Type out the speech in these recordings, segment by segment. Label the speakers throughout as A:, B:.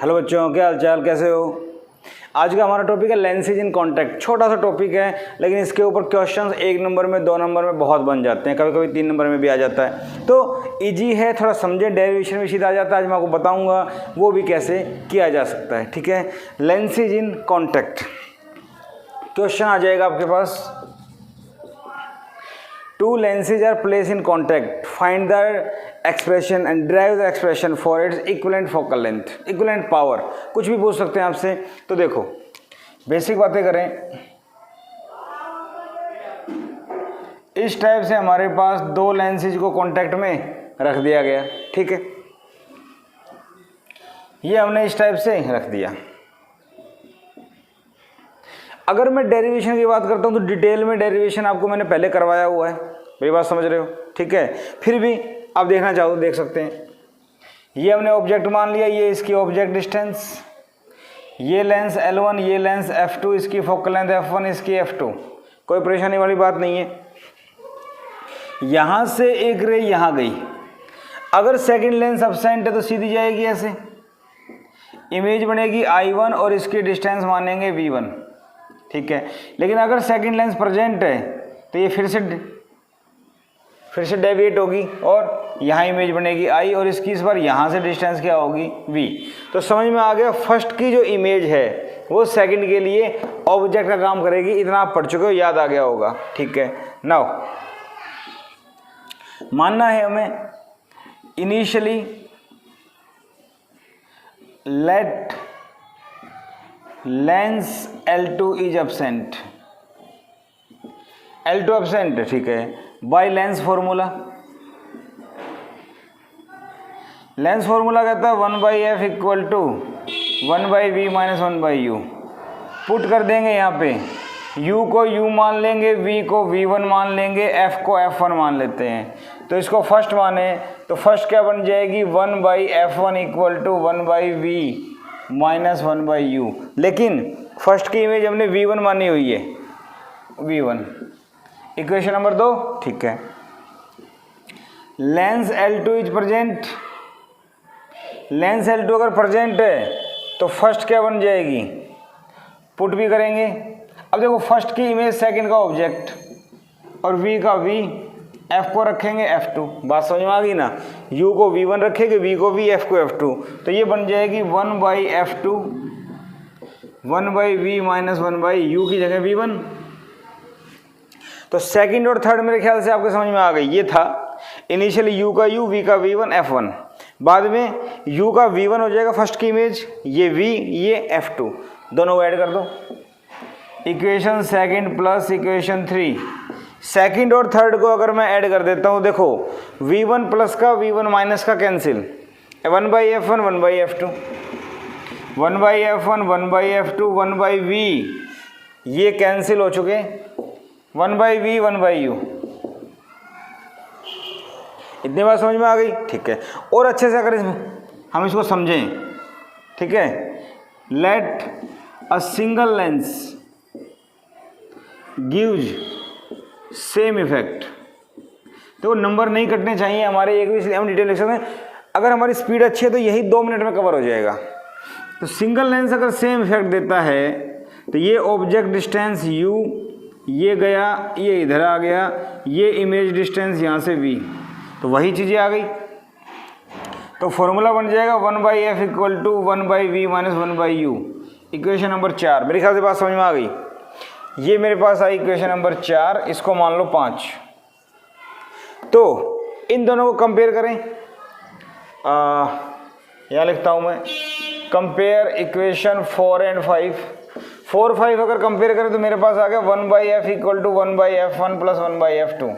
A: Hello बच्चों, क्या हाल चाल, कैसे हो। आज का हमारा टॉपिक है लेंसेज इन कॉन्टैक्ट। छोटा सा टॉपिक है, लेकिन इसके ऊपर क्वेश्चंस 1 नंबर में 2 नंबर में बहुत बन जाते हैं, कभी कभी 3 नंबर में भी आ जाता है। तो इजी है, थोड़ा समझे, डेरिवेशन भी सीधा आ जाता है। आज मैं आपको बताऊंगा वो भी कैसे किया जा सकता है। ठीक है, लेंसेज इन कॉन्टैक्ट क्वेश्चन आ जाएगा आपके पास। 2 lenses are placed in contact. Find the expression and derive the expression for its equivalent focal length, equivalent power. कुछ भी पूछ सकते हैं आपसे। तो देखो, बेसिक बातें करें। इस टाइप से हमारे पास 2 लेंसेज को कांटेक्ट में रख दिया गया। ठीक है, ये हमने इस टाइप से रख दिया। अगर मैं डेरिवेशन की बात करता हूं तो डिटेल में डेरिवेशन आपको मैंने पहले करवाया हुआ है, मेरी बात समझ रहे हो। ठीक है, फिर भी आप देखना चाहो तो देख सकते हैं। ये हमने ऑब्जेक्ट मान लिया, ये इसकी ऑब्जेक्ट डिस्टेंस, ये लेंस L1, ये लेंस F2, इसकी फोकल लेंथ F1, इसकी F2। कोई परेशानी वाली बात नहीं है। यहां से एक रे यहां गई, अगर सेकंड लेंस एब्सेंट है तो सीधी जाएगी, ऐसे इमेज बनेगी I1 और इसकी डिस्टेंस मानेंगे V1। ठीक है, लेकिन अगर सेकंड लेंस प्रेजेंट है तो ये फिर से डेविएट होगी और यहाँ इमेज बनेगी I और इसकी इस बार यहाँ से डिस्टेंस क्या होगी V। तो समझ में आ गया, फर्स्ट की जो इमेज है वो सेकंड के लिए ऑब्जेक्ट का काम करेगी। इतना आप पढ़ चुके हो, याद आ गया होगा। ठीक है, नाउ मानना है हमें initially let lens L2 is absent. L2 absent है, ठीक है, by lens formula. Lens formula कहता है 1/f equal to 1/v minus 1/u। Put कर देंगे यहाँ पे, u को u मान लेंगे, v को v1 मान लेंगे, f को f1 मान लेते हैं। तो इसको फर्स्ट माने तो फर्स्ट क्या बन जाएगी, 1/f1 equal to 1/v minus 1/u। लेकिन फर्स्ट की इमेज हमने v1 मानी हुई है, v1। इक्वेशन नंबर 2, ठीक है, lens L2 is present. Lens L2 अगर प्रेजेंट है तो फर्स्ट क्या बन जाएगी, पुट भी करेंगे। अब देखो, फर्स्ट की इमेज सेकंड का ऑब्जेक्ट और v का v, f को रखेंगे F2। बात समझ में आ गई ना, u को v1 रखेंगे, v को v, f को F2। तो ये बन जाएगी 1/f2 1/v माइनस 1/u की जगह v1। तो सेकंड और थर्ड मेरे ख्याल से आपको समझ में आ गई। ये था इनिशियली u का u, v का v1, f1। बाद में u का v1 हो जाएगा फर्स्ट की इमेज, ये v, ये f2, दोनों को ऐड कर दो। Equation second plus equation 3। Second और थर्ड को अगर मैं ऐड कर देता हूँ, देखो v1 प्लस का v1 माइनस का cancel, 1/f1 1/f2, 1/f1 1/f2 1/v, ये कैंसिल हो चुके, 1/v 1/u। इतनी बात समझ में आ गई। ठीक है, और अच्छे से अगर हम इसको समझें, ठीक है, let a single lens gives same effect. तो नंबर नहीं कटने चाहिए हमारे, एक भी, इसलिए हम डिटेल लिख सकते हैं। अगर हमारी स्पीड अच्छी है तो यही 2 मिनट में कवर हो जाएगा। तो सिंगल लेंस अगर सेम इफेक्ट देता है तो ये ऑब्जेक्ट डिस्टेंस u, ये गया, ये इधर आ गया, ये इमेज डिस्टेंस यहाँ से v, तो वही चीज़ें आ गई। तो फॉर्मूला बन जाएगा 1/f equal to 1/v minus 1/u। Equation number 4। मेरे ख्याल से बात समझ में आ गई। ये मेरे पास आई इक्वेशन नंबर 4, इसको मान लो 5। तो इन दोनों को कंपेयर करें, यहाँ लिखता हूँ मैं, कंपेयर इक्वेशन 4 एंड 5। 4 5 अगर कंपेयर करें तो मेरे पास आ गया 1/f equal to 1/f1 plus 1/f2।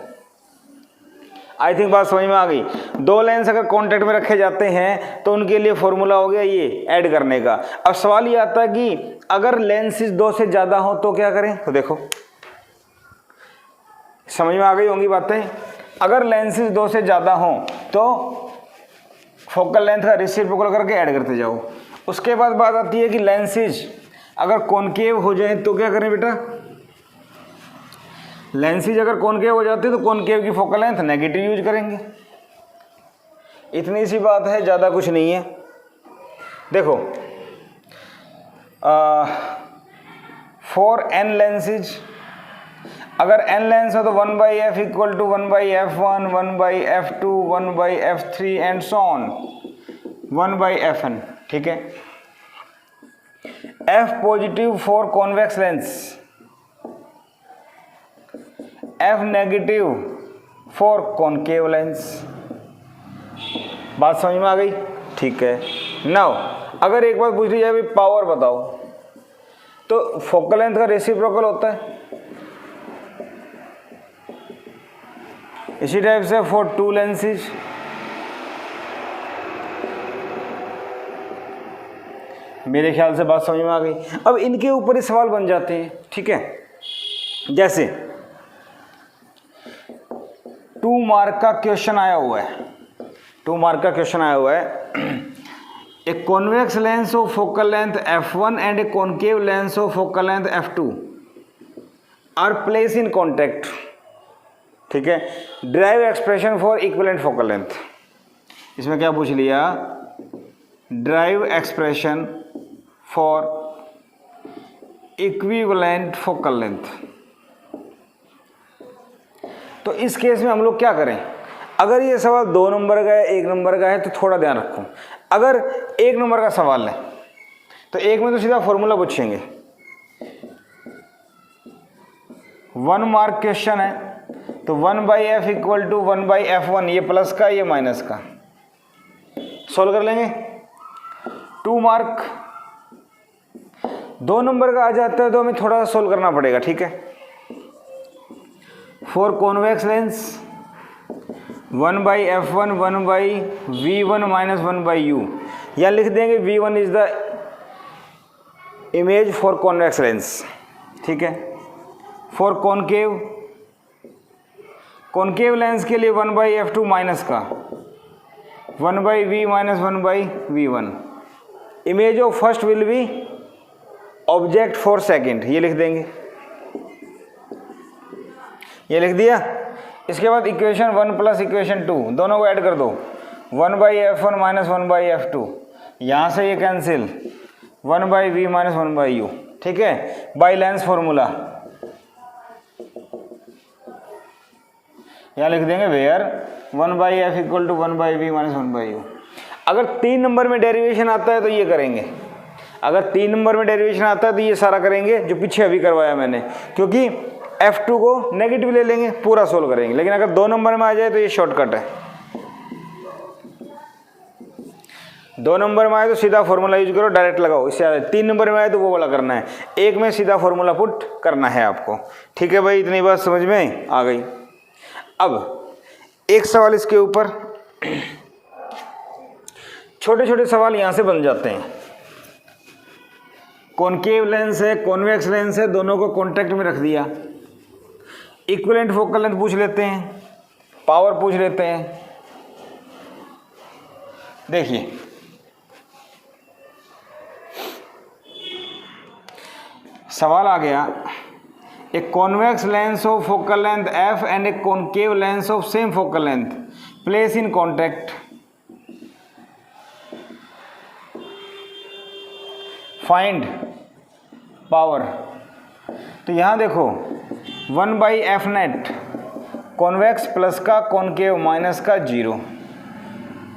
A: I think बात समझ में आ गई। 2 लेंस अगर कॉन्टेक्ट में रखे जाते हैं तो उनके लिए फॉर्मूला हो गया ये ऐड करने का। अब सवाल ये आता है कि अगर लेंसेज 2 से ज़्यादा हो तो क्या करें। तो देखो, समझ में आ गई होंगी बातें। अगर लेंसेज 2 से ज़्यादा हों तो फोकल लेंथ का रेसिप्रोकल करके ऐड करते जाओ। उसके बाद बात आती है कि लेंसेज अगर कॉनकेव हो जाए तो क्या करें बेटा। लेंसेज अगर कॉनकेव हो जाते तो कॉनकेव की फोकल लेंथ नेगेटिव यूज करेंगे। इतनी सी बात है, ज़्यादा कुछ नहीं है। देखो फॉर n लेंसेज, अगर n लेंस हो तो 1/f equal to 1/f1, 1/f2, 1/f3 and so on 1/fn, ठीक है। f positive for convex lens, f negative for concave lens. बात समझ में आ गई, ठीक है। नाउ अगर एक बात पूछ ली जाए भाई पावर बताओ, तो फोकल लेंथ का रेसिप्रोकल होता है, इसी टाइप से फॉर टू लेंसेज मेरे ख्याल से बात समझ में आ गई। अब इनके ऊपर ही सवाल बन जाते हैं, ठीक है। जैसे 2 मार्क का क्वेश्चन आया हुआ है, 2 मार्क का क्वेश्चन आया हुआ है, a convex lens of focal length f1 and a concave lens of focal length f2 are place in contact, ठीक है। Derive expression for equivalent focal length, इसमें क्या पूछ लिया, derive expression for equivalent focal length. तो इस case में हम लोग क्या करें, अगर ये सवाल 2 नंबर का है 1 नंबर का है तो थोड़ा ध्यान रखो। अगर 1 नंबर का सवाल है तो एक में तो सीधा फॉर्मूला पूछेंगे, 1 मार्क क्वेश्चन है तो 1/f इक्वल टू 1/f1, ये प्लस का ये माइनस का, सोल्व कर लेंगे। 2 मार्क 2 नंबर का आ जाता है तो हमें थोड़ा सा सोल्व करना पड़ेगा, ठीक है। For convex lens 1/f1 1/v1 minus 1/u, या लिख देंगे v1 is the image for convex lens, ठीक है। फॉर कॉनकेव लेंस के लिए 1/f2 माइनस का 1/v minus 1/v1, image of first will be object for second, ये लिख देंगे, ये लिख दिया। इसके बाद इक्वेशन 1 प्लस इक्वेशन 2 दोनों को ऐड कर दो, 1/f1 माइनस 1/f2, यहाँ से ये कैंसिल 1/v माइनस 1/u, ठीक है, बाई लेंस फॉर्मूला। यहाँ लिख देंगे where 1/f equal to 1/v minus 1/u। अगर 3 नंबर में डेरिवेशन आता है तो ये करेंगे, अगर 3 नंबर में डेरिवेशन आता है तो ये सारा करेंगे जो पीछे अभी करवाया मैंने, क्योंकि f2 को नेगेटिव ले लेंगे, पूरा सोल्व करेंगे। लेकिन अगर 2 नंबर में आ जाए तो ये शॉर्टकट है, 2 नंबर में आए तो सीधा फॉर्मूला यूज करो, डायरेक्ट लगाओ, इससे 3 नंबर में आए तो वो वाला करना है, एक में सीधा फॉर्मूला पुट करना है आपको, ठीक है भाई। इतनी बात समझ में आ गई। अब एक सवाल इसके ऊपर, छोटे छोटे सवाल यहां से बन जाते हैं। कॉनकेव लेंस है, कॉन्वेक्स लेंस है, दोनों को कॉन्टैक्ट में रख दिया। इक्विवेलेंट फोकल लेंथ पूछ लेते हैं, पावर पूछ लेते हैं। देखिए सवाल आ गया, ए convex lens of focal length f and a concave lens of same focal length place in contact, find power. तो यहां देखो 1/f नेट, कॉन्वेक्स प्लस का कॉनकेव माइनस का 0,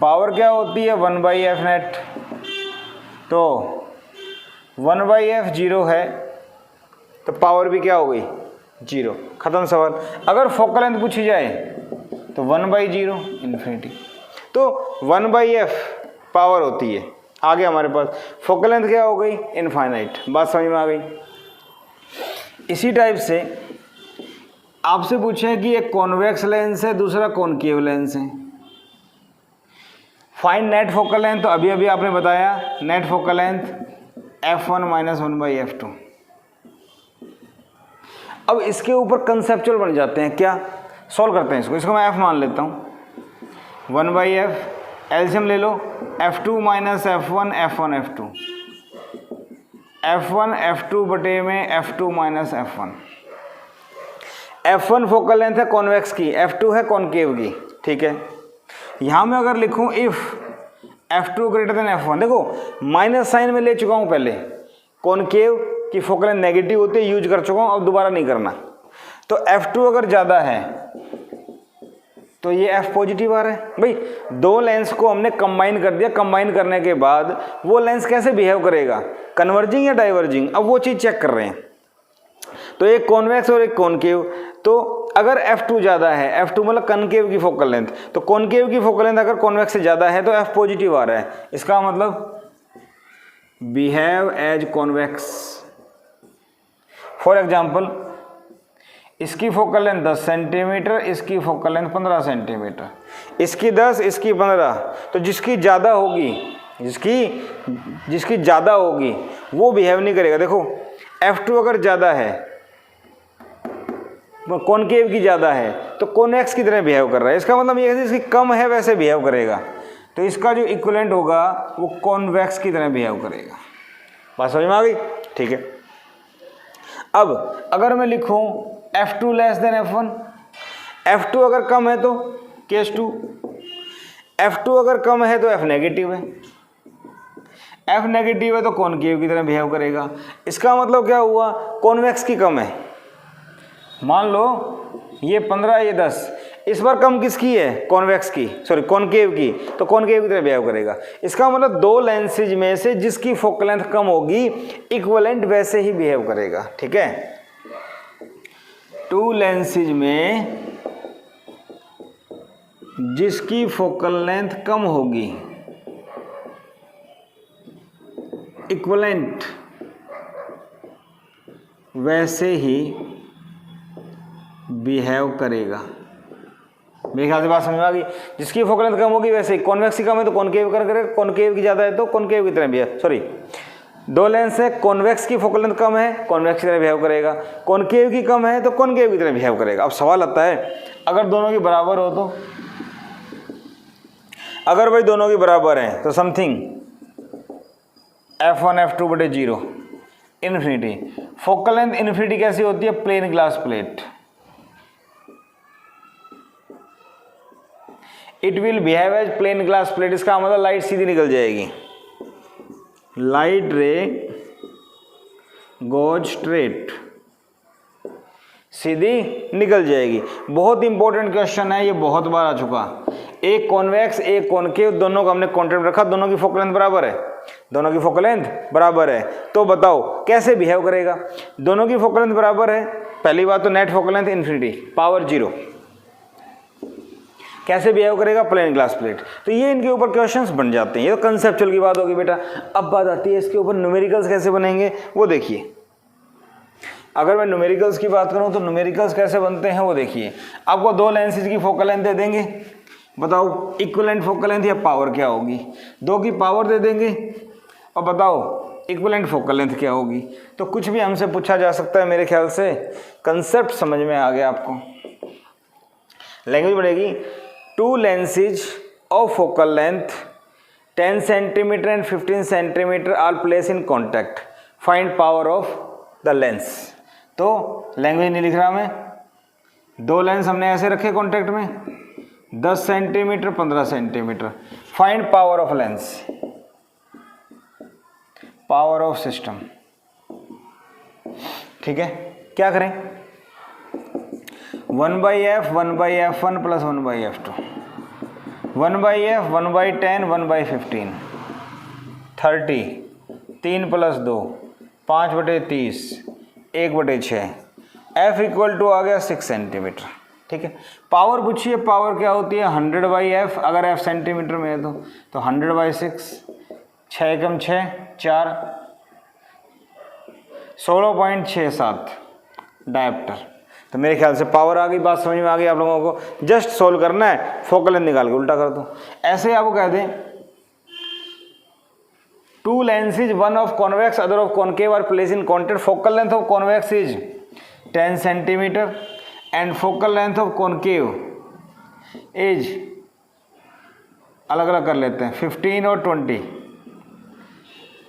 A: पावर क्या होती है 1/f नेट, तो 1/f 0 है तो पावर भी क्या हो गई 0, खत्म सवाल। अगर फोकल लेंथ पूछी जाए तो 1/0 इन्फिनिटी, तो 1/f पावर होती है। आगे हमारे पास फोकल लेंथ क्या हो गई इनफाइनाइट, बात समझ में आ गई। इसी टाइप से आपसे पूछें कि एक कॉन्वेक्स लेंस है, दूसरा कॉनकेव लेंस है, फाइंड नेट फोकल लेंथ, तो अभी अभी आपने बताया net focal length f1 minus 1/f2। अब इसके ऊपर कंसेप्चुअल बन जाते हैं, क्या सॉल्व करते हैं इसको मैं f मान लेता हूँ, 1/f, एलसीएम ले लो, f2 minus f1 f1 f2, f1 f2 बटे में f2 minus f1। f1 focal length है कॉन्वेक्स की, f2 है कॉनकेव की, ठीक है। यहाँ मैं अगर लिखूँ if f2 greater than f1, देखो माइनस साइन में ले चुका हूँ पहले, कॉनकेव की फोकल लेंथ नेगेटिव होती है, यूज कर चुका हूं, अब दोबारा नहीं करना। तो F2 अगर ज़्यादा है तो ये F पॉजिटिव आ रहा है। भाई दो लेंस को हमने कंबाइन कर दिया, कंबाइन करने के बाद वो लेंस कैसे बिहेव करेगा, कन्वर्जिंग या डाइवर्जिंग, अब वो चीज़ चेक कर रहे हैं। तो एक कॉन्वेक्स और एक कॉनकेव, तो अगर F2 ज़्यादा है, F2 मतलब कनकेव की फोकल लेंथ, तो कॉनकेव की फोकल लेंथ अगर कॉन्वेक्स से ज़्यादा है तो F पॉजिटिव आ रहा है। इसका मतलब behave as convex. For example इसकी फोकल लेंथ 10 सेंटीमीटर, इसकी फोकल लेंथ 15 सेंटीमीटर, इसकी 10 इसकी 15, तो जिसकी ज़्यादा होगी, जिसकी ज़्यादा होगी वो बिहेव नहीं करेगा। देखो F2 अगर ज़्यादा है, कॉनकेव की ज़्यादा है, तो कॉन्वेक्स की तरह बिहेव कर रहा है। इसका मतलब ये है इसकी कम है वैसे बिहेव करेगा, तो इसका जो इक्विवेलेंट होगा वो कॉन्वेक्स की तरह बिहेव करेगा। बात समझ में आ गई? ठीक है। अब अगर मैं लिखूं F2 less than F1, F2 अगर कम है तो केस 2, F2 अगर कम है तो F नेगेटिव है, F नेगेटिव है तो कॉनकेव की तरह बिहेव करेगा। इसका मतलब क्या हुआ, कॉन्वेक्स की कम है। मान लो ये 15 ये 10, इस बार कम किसकी है, कॉन्वेक्स की, सॉरी कॉनकेव की, तो कॉनकेव की तरह बिहेव करेगा। इसका मतलब दो लेंसेज में से जिसकी फोकल लेंथ कम होगी इक्विवेलेंट वैसे ही बिहेव करेगा। ठीक है, टू लेंसेज में जिसकी फोकल लेंथ कम होगी इक्विवेलेंट वैसे ही बिहेव करेगा। मेरे ख्याल से बात समझ में आ गई। जिसकी फोकल लेंथ कम होगी वैसे ही, कॉन्वेक्स की कम है तो कॉनकेव करेगा, कॉनकेव की ज़्यादा है तो कॉनकेव की तरह बिहेव, सॉरी दो लेंस है, कॉन्वेक्स की फोकल लेंथ कम है, कॉन्वेक्स की तरह बिहेव करेगा, कॉनकेव की कम है तो कॉनकेव की तरह बिहेव करेगा। अब सवाल आता है अगर दोनों की बराबर हो तो, अगर भाई दोनों की बराबर हैं तो समथिंग F1 F2 बटे 0 इन्फिनिटी। फोकल लेंथ इन्फिनिटी कैसी होती है, plane glass plate, it will behave as plane glass plate. इसका मतलब लाइट सीधी निकल जाएगी, लाइट रे गोज स्ट्रेट, सीधी निकल जाएगी। बहुत इंपॉर्टेंट क्वेश्चन है ये, बहुत बार आ चुका। एक कॉन्वेक्स एक कॉनकेव, दोनों को हमने कॉन्टेक्ट रखा, दोनों की फोकल लेंथ बराबर है, दोनों की फोकल लेंथ बराबर है, तो बताओ कैसे बिहेव करेगा। दोनों की फोकल लेंथ बराबर है, पहली बात तो net focal length infinity power 0, कैसे बिहेव करेगा, प्लेन ग्लास प्लेट। तो ये इनके ऊपर क्वेश्चंस बन जाते हैं, ये तो कंसेप्चुअल की बात होगी बेटा। अब बात आती है इसके ऊपर न्यूमेरिकल्स कैसे बनेंगे, वो देखिए। अगर मैं न्यूमेरिकल्स की बात करूं तो न्यूमेरिकल्स कैसे बनते हैं वो देखिए। आपको दो लेंसेज की फोकल लेंथ दे देंगे, बताओ इक्विवेलेंट फोकल लेंथ या पावर क्या होगी। दो की पावर दे देंगे और बताओ इक्विवेलेंट फोकल लेंथ क्या होगी। तो कुछ भी हमसे पूछा जा सकता है। मेरे ख्याल से कंसेप्ट समझ में आ गया आपको। लैंग्वेज बढ़ेगी। Two lenses of focal length 10 centimetre and 15 centimetre are place in contact, find power of the lens. तो लैंग्वेज नहीं लिख रहा मैं, दो लेंस हमने ऐसे रखे कॉन्टैक्ट में, 10 centimetre 15 centimetre, find power of lens, power of system. ठीक है, क्या करें, 1/f 1/f1 plus 1/f2, 1/f 1/10 1/15, 30, 3 + 2 5/30, 1/6, f equal to आ गया 6 सेंटीमीटर। ठीक है, पावर पूछिए, पावर क्या होती है 100/f, अगर f सेंटीमीटर में है तो 100/6, 6 × 6 4, 16.67 डायप्टर। तो मेरे ख्याल से पावर आ गई, बात समझ में आ गई आप लोगों को। जस्ट सोल्व करना है, फोकल लेंथ निकाल के उल्टा कर दो। ऐसे आपको कह दें two lenses, one of convex other of concave are place in contact, focal length of convex is 10 centimetre and focal length of concave is, अलग अलग कर लेते हैं, 15 और 20।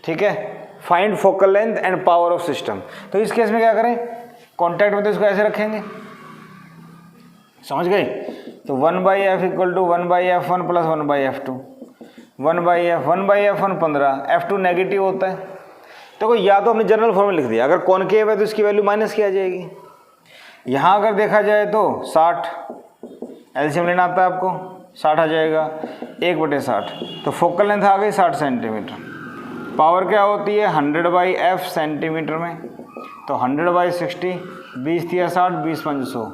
A: ठीक है, find focal length and power of system. तो इस केस में क्या करें, कॉन्टैक्ट में तो इसको ऐसे रखेंगे, समझ गए। तो 1/f equal to 1/f1 plus 1/f2, 1/f 1/f1 15, f2 negative होता है, तो या तो हमने जनरल फॉर्म में लिख दिया, अगर कॉनकेव है तो इसकी वैल्यू माइनस की आ जाएगी। यहाँ अगर देखा जाए तो 60 एलसीएम लेना आता है आपको, 60 आ जाएगा 1/60, तो फोकल लेंथ आ गई 60 सेंटीमीटर। पावर क्या होती है 100/f सेंटीमीटर में, तो 100/60, 20 या 60, 20 500,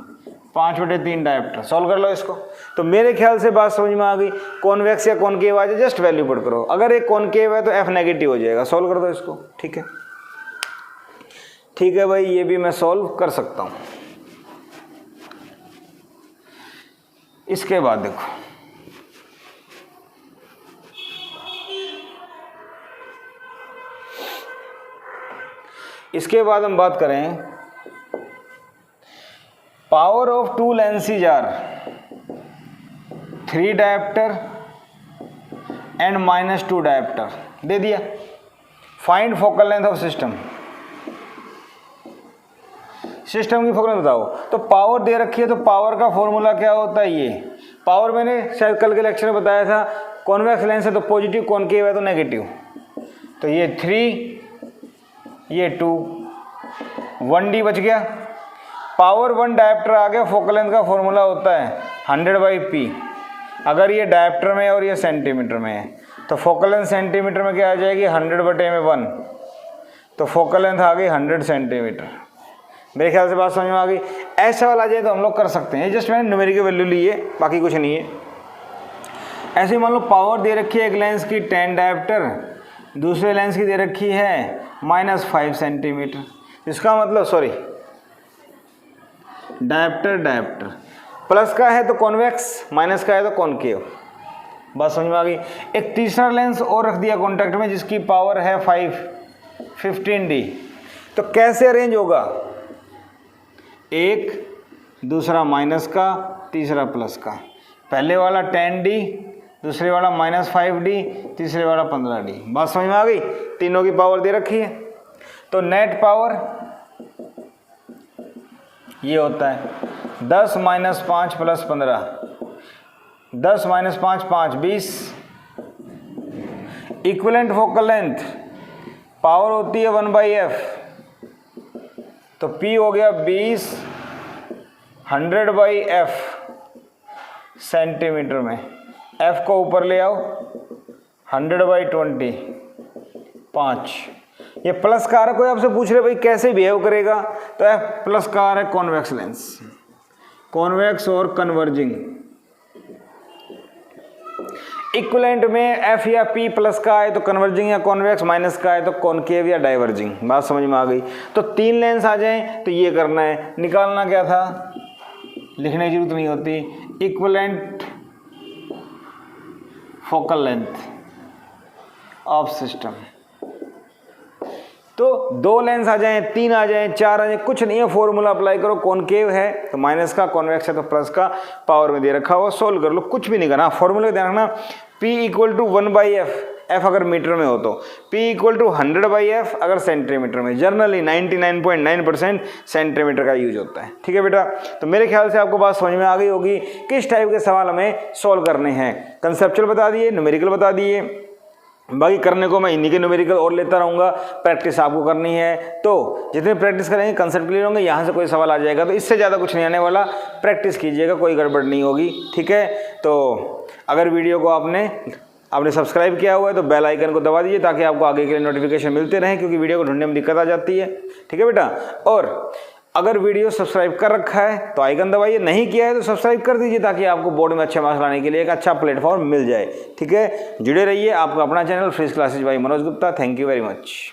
A: 5/3 डायप्टर। सॉल्व कर लो इसको। तो मेरे ख्याल से बात समझ में आ गई। कॉन्वेक्स या कॉनकेव आ जाए जस्ट वैल्यू पुट करो, अगर एक कॉनकेव है तो f नेगेटिव हो जाएगा। सॉल्व कर दो इसको, ठीक है। ठीक है भाई, ये भी मैं सॉल्व कर सकता हूँ। इसके बाद देखो, इसके बाद हम बात करें power of 2 lenses are 3 dioptre and -2 dioptre दे दिया। Find focal length of system. System की फोकल लेंथ बताओ। तो पावर दे रखी है, तो पावर का फॉर्मूला क्या होता है, ये पावर मैंने शायद कल के लेक्चर में बताया था। कॉन्वेक्स लेंस है तो पॉजिटिव, कॉनकेव है तो नेगेटिव। तो ये 3, ये 2, 1d बच गया। पावर 1 डायप्टर आ गया। फोकल लेंथ का फॉर्मूला होता है 100/p। अगर ये डायप्टर में और ये सेंटीमीटर में है तो फोकल लेंथ सेंटीमीटर में क्या आ जाएगी 100/1, तो फोकल लेंथ आ गई 100 सेंटीमीटर। मेरे ख्याल से बात समझ में आ गई। ऐसा वाला आ जाए तो हम लोग कर सकते हैं। जस्ट मैंने न्यूमेरिकल वैल्यू ली है, बाकी कुछ नहीं है। ऐसे मान लो पावर दे रखी है एक लेंस की 10 डायप्टर, दूसरे लेंस की दे रखी है -5 सेंटीमीटर। इसका मतलब सॉरी डायप्टर प्लस का है तो कॉन्वेक्स, माइनस का है तो कॉनकेव। बात समझ में आ गई। एक तीसरा लेंस और रख दिया कॉन्टैक्ट में जिसकी पावर है 15d। तो कैसे अरेंज होगा, एक दूसरा माइनस का, तीसरा प्लस का। पहले वाला 10d, दूसरे वाला -5d, तीसरे वाला 15d। बात समझ में आ गई। तीनों की पावर दे रखी है। तो नेट पावर ये होता है 10 - 5 + 15, 10 - 5 5, 20। इक्विवेलेंट फोकल लेंथ पावर होती है 1/f, तो P हो गया 20 100/f सेंटीमीटर में। F को ऊपर ले आओ 100/20, 5। ये प्लस का आ रहा, कोई आपसे पूछ रहे भाई कैसे बिहेव करेगा, तो F प्लस का आ रहा है कॉन्वेक्स लेंस, कॉन्वेक्स और कन्वर्जिंग। इक्विवेलेंट में F या P प्लस का आए तो कन्वर्जिंग या कॉन्वेक्स, माइनस का आए तो कॉनकेव या डाइवर्जिंग। बात समझ में आ गई। तो 3 लेंस आ जाएं तो ये करना है। निकालना क्या था, लिखने की जरूरत नहीं होती। Equivalent focal length of system. तो 2 लेंस आ जाएं, 3 आ जाएं, 4 आ जाएं, कुछ नहीं है। फॉर्मूला अप्लाई करो। कॉनकेव है तो माइनस का, कॉन्वेक्स है तो प्लस का, पावर में दे रखा हुआ। सोल्व कर लो, कुछ भी नहीं करना। फॉर्मूला ध्यान रखना, P = 1/f, f अगर मीटर में हो तो, P = 100/f अगर सेंटीमीटर में। जनरली 99.9% सेंटीमीटर का यूज होता है। ठीक है बेटा। तो मेरे ख्याल से आपको बात समझ में आ गई होगी किस टाइप के सवाल हमें सोल्व करने हैं। कंसेप्चुअल बता दिए, न्यूमेरिकल बता दिए, बाकी करने को मैं इन्हीं के न्यूमेरिकल और लेता रहूँगा। प्रैक्टिस आपको करनी है, तो जितनी प्रैक्टिस करेंगे कंसेप्ट क्लियर होंगे। यहाँ से कोई सवाल आ जाएगा तो इससे ज़्यादा कुछ नहीं आने वाला। प्रैक्टिस कीजिएगा, कोई गड़बड़ नहीं होगी। ठीक है। तो अगर वीडियो को आपने सब्सक्राइब किया हुआ है तो बेल आइकन को दबा दीजिए ताकि आपको आगे के लिए नोटिफिकेशन मिलते रहें, क्योंकि वीडियो को ढूंढने में दिक्कत आ जाती है। ठीक है बेटा। और अगर वीडियो सब्सक्राइब कर रखा है तो आइकन दबाइए, नहीं किया है तो सब्सक्राइब कर दीजिए ताकि आपको बोर्ड में अच्छे मार्क्स लाने के लिए एक अच्छा प्लेटफॉर्म मिल जाए। ठीक है। जुड़े रहिए। आपका अपना channel physics classes by Manoj Gupta. Thank you very much.